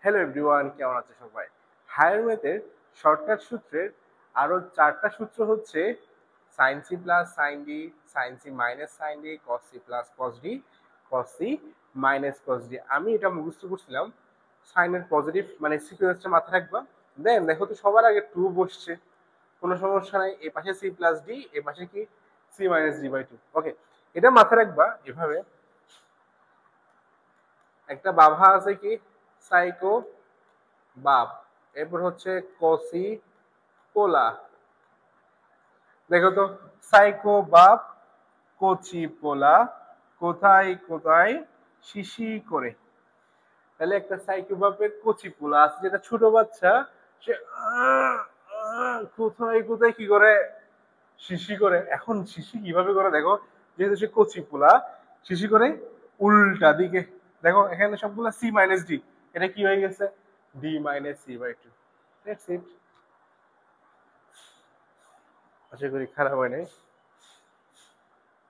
Hello everyone, কেমন আছে সবাই? হায়ার ম্যাথের শর্টকাট সূত্রের আরো 4টা সূত্র হচ্ছে sine C plus sine D, sine C minus sine D, cos C plus cos D, cos C minus cos D. আমি এটা মুখস্থ করছিলাম। সাইনের পজিটিভ মানে সিকোয়েন্সটা মাথায় রাখবা। দেন দেখো তো সবার আগে টু বসছে, কোনো সমস্যা নাই। এ পাশে সি প্লাস ডি, এ পাশে কি C minus D by two. Okay, এটা মাথায় রাখবা এভাবে। একটা বাধা আছে কি সাইকো বাপ, এরপর হচ্ছে কসি পোলা। দেখো তো, সাইকো বাপ কচি পোলা কোথায় কোথায় শিশি করে। তাহলে একটা সাইকো বাপের কচি পোলা আছে, যেটা ছোট বাচ্চা, সে কোথায় কোথায় কি করে শিশি করে। এখন শিশি কিভাবে করে দেখো, যেহেতু সে কচি পোলা, শিশি করে উল্টা দিকে। দেখো এখানে সবগুলো সি মাইনাস ডি, এটা কি হয়ে গেছে D minus C by two. That's it. আশা করি খারাপ হয় নাই।